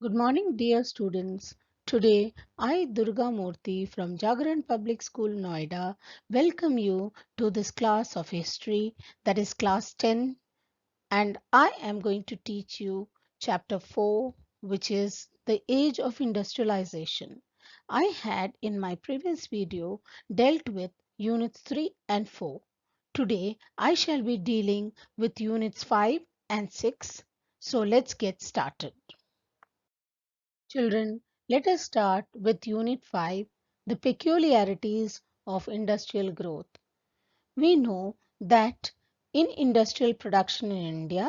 Good morning, dear students. Today, I, Durga Murthy from Jagran Public School, Noida, welcome you to this class of history, that is class 10, and I am going to teach you chapter 4, which is the age of industrialization. I had in my previous video dealt with units 3 and 4. Today, I shall be dealing with units 5 and 6. So let's get started. Children, let us start with Unit 5, the peculiarities of industrial growth. We know that in industrial production in India,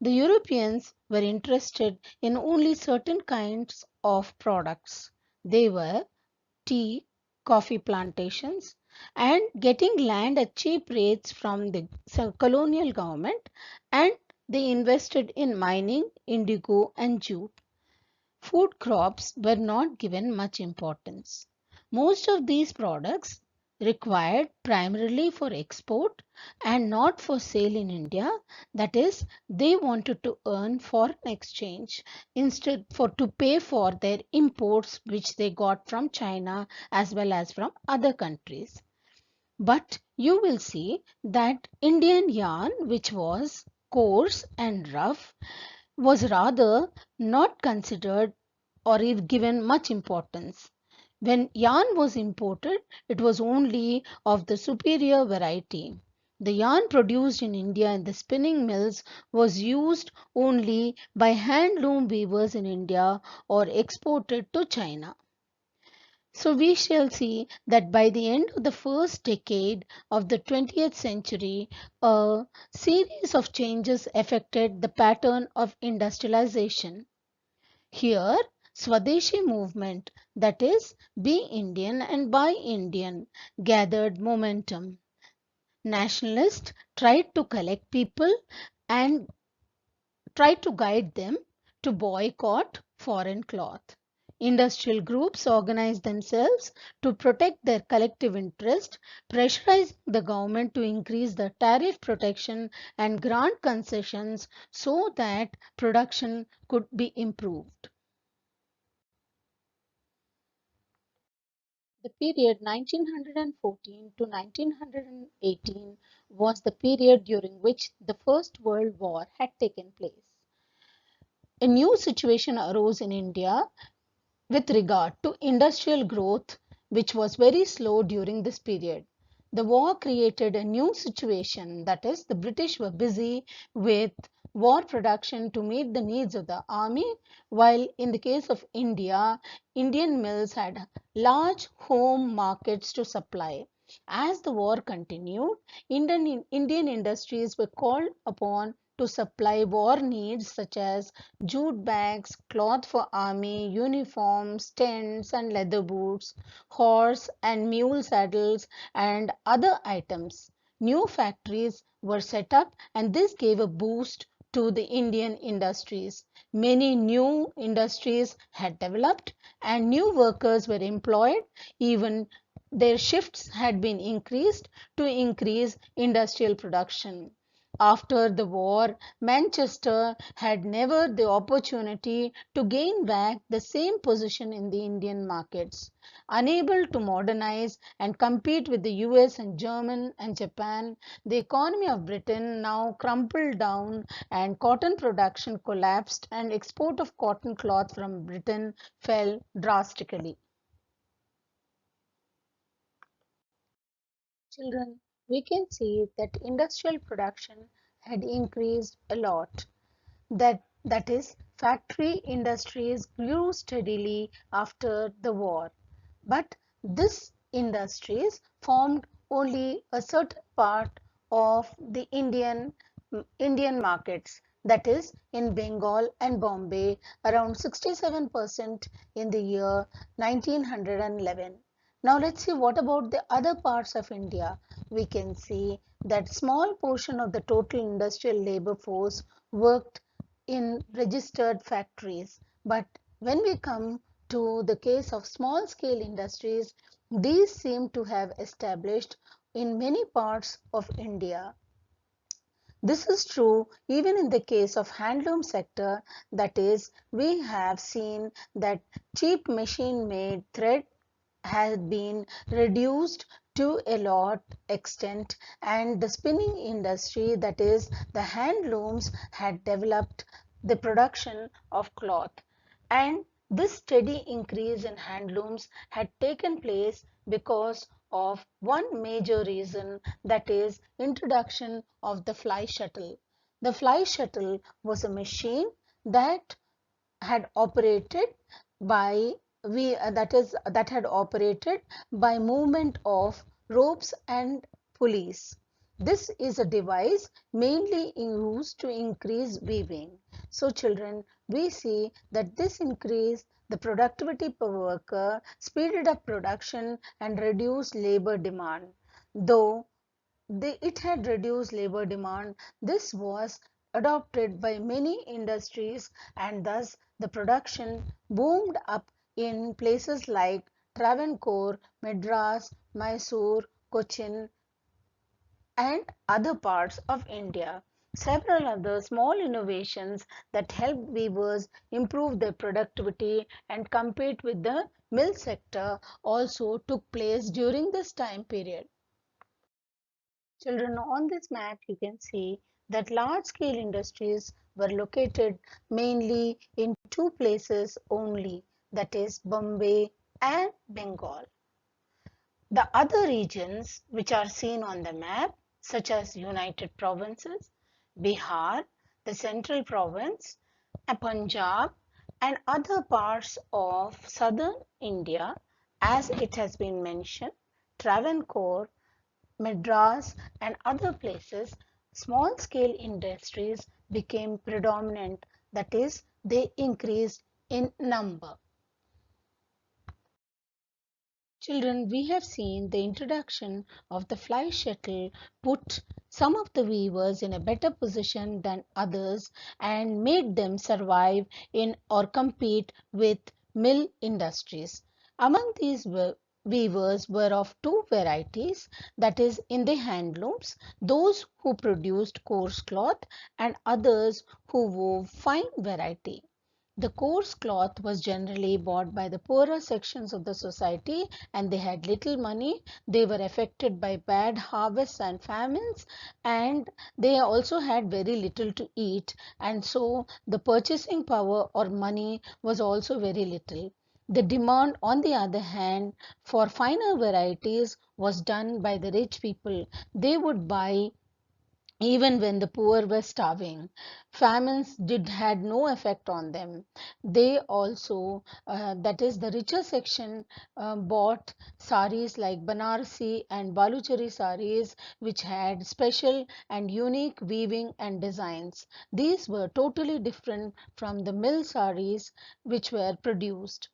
the Europeans were interested in only certain kinds of products. They were tea, coffee plantations, and getting land at cheap rates from the colonial government, and they invested in mining, indigo, and jute. Food crops were not given much importance. Most of these products required primarily for export and not for sale in India. That is, they wanted to earn foreign exchange instead for to pay for their imports which they got from China as well as from other countries. But you will see that Indian yarn, which was coarse and rough, was rather not considered or given much importance. When yarn was imported, it was only of the superior variety. The yarn produced in India in the spinning mills was used only by handloom weavers in India or exported to China. So we shall see that by the end of the first decade of the 20th century, a series of changes affected the pattern of industrialization. Here, Swadeshi movement, that is, be Indian and buy Indian, gathered momentum. Nationalists tried to collect people and tried to guide them to boycott foreign cloth. Industrial groups organized themselves to protect their collective interest, pressurizing the government to increase the tariff protection and grant concessions so that production could be improved. The period 1914 to 1918 was the period during which the First World War had taken place. A new situation arose in India with regard to industrial growth, which was very slow during this period. The war created a new situation, that is, the British were busy with war production to meet the needs of the army, while in the case of India, Indian mills had large home markets to supply. As the war continued, Indian industries were called upon to supply war needs such as jute bags, cloth for army, uniforms, tents and leather boots, horse and mule saddles and other items. New factories were set up and this gave a boost to the Indian industries. Many new industries had developed and new workers were employed. Even their shifts had been increased to increase industrial production. After the war, Manchester had never the opportunity to gain back the same position in the Indian markets. Unable to modernize and compete with the US and German and Japan, the economy of Britain now crumpled down and cotton production collapsed and export of cotton cloth from Britain fell drastically. Children, we can see that industrial production had increased a lot. That is, factory industries grew steadily after the war. But these industries formed only a certain part of the Indian markets. That is, in Bengal and Bombay, around 67% in the year 1911. Now let's see what about the other parts of India. We can see that small portion of the total industrial labor force worked in registered factories. But when we come to the case of small scale industries, these seem to have established in many parts of India. This is true even in the case of handloom sector, that is, we have seen that cheap machine made thread has been reduced to a lot extent, and the spinning industry, that is the handlooms, had developed the production of cloth, and this steady increase in handlooms had taken place because of one major reason, that is introduction of the fly shuttle. The fly shuttle was a machine that had operated by that had operated by movement of ropes and pulleys. This is a device mainly used to increase weaving. So children, we see that this increased the productivity per worker, speeded up production and reduced labor demand. Though it had reduced labor demand, this was adopted by many industries, and thus the production boomed up in places like Travancore, Madras, Mysore, Cochin, and other parts of India. Several other small innovations that helped weavers improve their productivity and compete with the mill sector also took place during this time period. Children, on this map you can see that large scale industries were located mainly in two places only, that is Bombay and Bengal. The other regions which are seen on the map, such as United Provinces, Bihar, the Central Province, Punjab, and other parts of southern India, as it has been mentioned, Travancore, Madras, and other places, small scale industries became predominant, that is, they increased in number. Children, we have seen the introduction of the fly shuttle put some of the weavers in a better position than others and made them survive in or compete with mill industries. Among these weavers were of two varieties, that is in the handlooms, those who produced coarse cloth and others who wove fine variety. The coarse cloth was generally bought by the poorer sections of the society, and they had little money. They were affected by bad harvests and famines, and they also had very little to eat, and so the purchasing power or money was also very little. The demand, on the other hand, for finer varieties was done by the rich people. They would buy even when the poor were starving. Famines did had no effect on them. They also, that is the richer section, bought saris like Banarasi and Baluchari saris, which had special and unique weaving and designs. These were totally different from the mill saris which were produced.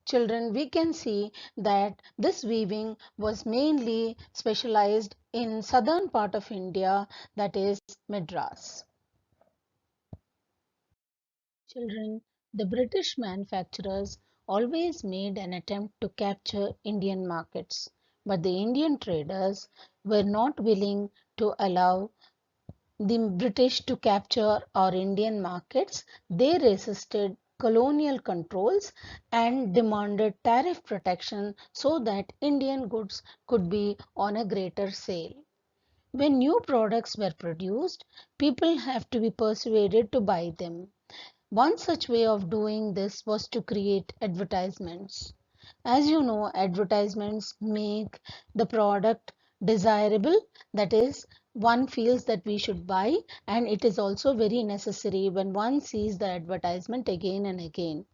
Children, we can see that this weaving was mainly specialized in southern part of India, that is Madras. Children, the British manufacturers always made an attempt to capture Indian markets, but the Indian traders were not willing to allow the British to capture our Indian markets. They resisted colonial controls and demanded tariff protection so that Indian goods could be on a greater sale. When new products were produced, people have to be persuaded to buy them. One such way of doing this was to create advertisements. As you know, advertisements make the product desirable, that is, one feels that we should buy, and it is also very necessary when one sees the advertisement again and again.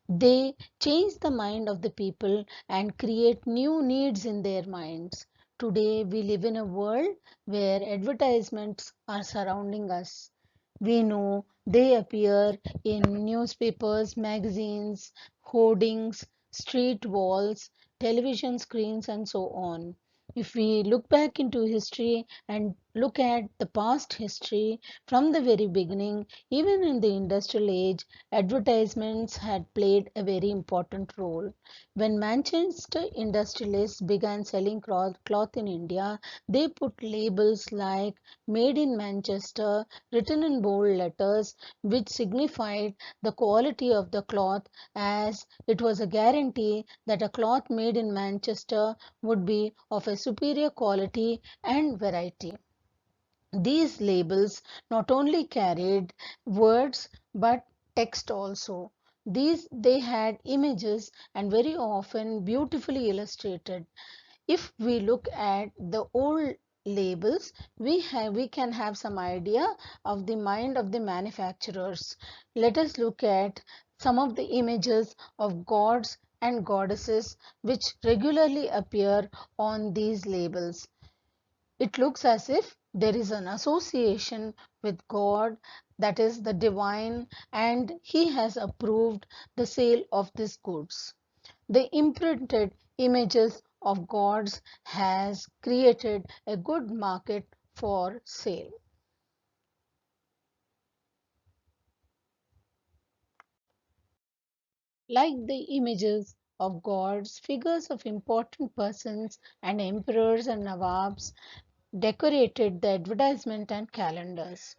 They change the mind of the people and create new needs in their minds. Today, we live in a world where advertisements are surrounding us. We know they appear in newspapers, magazines, hoardings, street walls, television screens, and so on. If we look back into history and look at the past history from the very beginning, even in the industrial age, advertisements had played a very important role. When Manchester industrialists began selling cloth in India, they put labels like Made in Manchester written in bold letters, which signified the quality of the cloth, as it was a guarantee that a cloth made in Manchester would be of a superior quality and variety. These labels not only carried words but text also. These they had images and very often beautifully illustrated. If we look at the old labels, we can have some idea of the mind of the manufacturers. Let us look at some of the images of gods and goddesses which regularly appear on these labels. It looks as if there is an association with God, that is the divine, and he has approved the sale of these goods. The imprinted images of gods has created a good market for sale. Like the images of gods, figures of important persons and emperors and nawabs decorated the advertisement and calendars.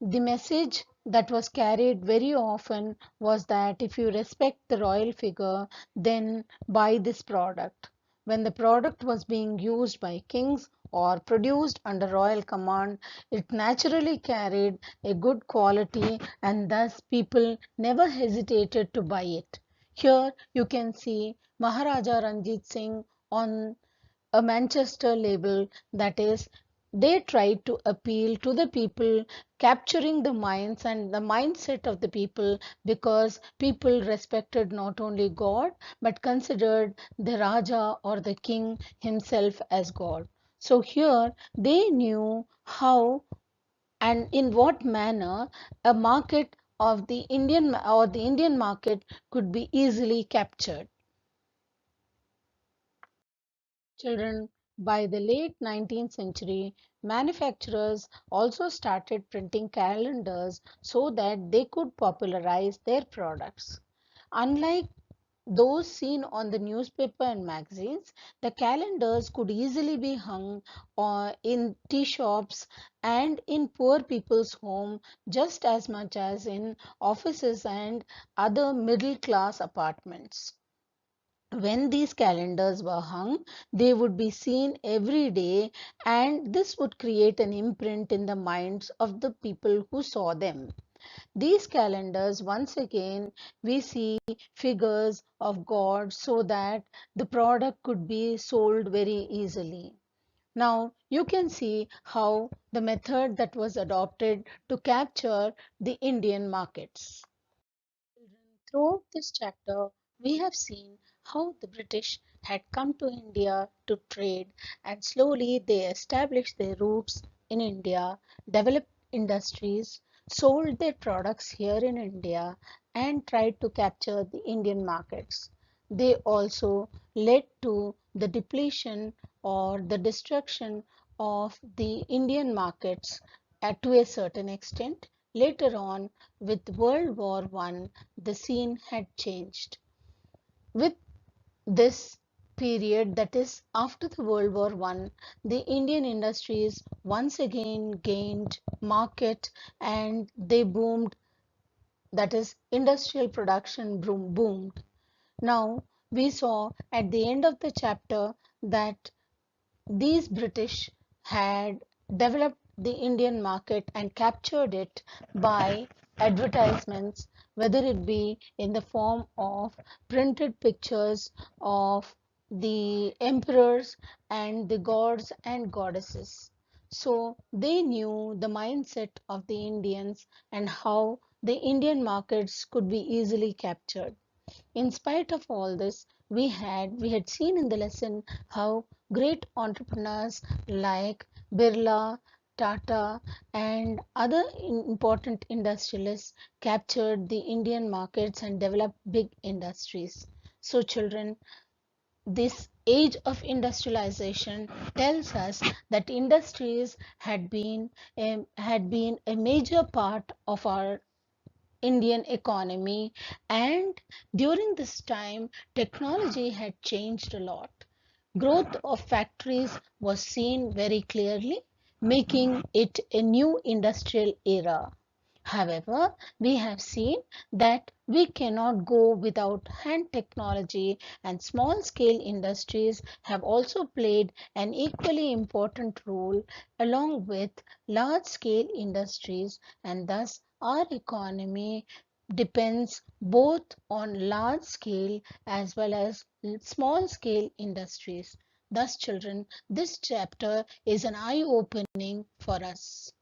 The message that was carried very often was that if you respect the royal figure, then buy this product. When the product was being used by kings or produced under royal command, it naturally carried a good quality and thus people never hesitated to buy it. Here you can see Maharaja Ranjit Singh on a Manchester label, that is, they tried to appeal to the people, capturing the minds and the mindset of the people because people respected not only God but considered the Raja or the king himself as God. So here they knew how and in what manner a market of the Indian market could be easily captured. Children, by the late 19th century, manufacturers also started printing calendars so that they could popularize their products. Unlike those seen on the newspaper and magazines, the calendars could easily be hung in tea shops and in poor people's home just as much as in offices and other middle class apartments. When these calendars were hung, they would be seen every day, and this would create an imprint in the minds of the people who saw them. These calendars, once again, we see figures of God so that the product could be sold very easily. Now, you can see how the method that was adopted to capture the Indian markets. Throughout this chapter, we have seen how the British had come to India to trade and slowly they established their roots in India, developed industries, sold their products here in India, and tried to capture the Indian markets. They also led to the depletion or the destruction of the Indian markets to a certain extent. Later on, with World War I, the scene had changed. With this period, that is after the World War I, the Indian industries once again gained market and they boomed, that is industrial production boomed. Now we saw at the end of the chapter that these British had developed the Indian market and captured it by advertisements, whether it be in the form of printed pictures of the emperors and the gods and goddesses. So they knew the mindset of the Indians and how the Indian markets could be easily captured. In spite of all this, we had seen in the lesson how great entrepreneurs like Birla, Tata, and other important industrialists captured the Indian markets and developed big industries. So children, this age of industrialization tells us that industries had been a major part of our Indian economy, and during this time technology had changed a lot. Growth of factories was seen very clearly, making it a new industrial era. However, we have seen that we cannot go without hand technology, and small scale industries have also played an equally important role along with large scale industries, and thus our economy depends both on large scale as well as small scale industries. Thus, children, this chapter is an eye opening for us.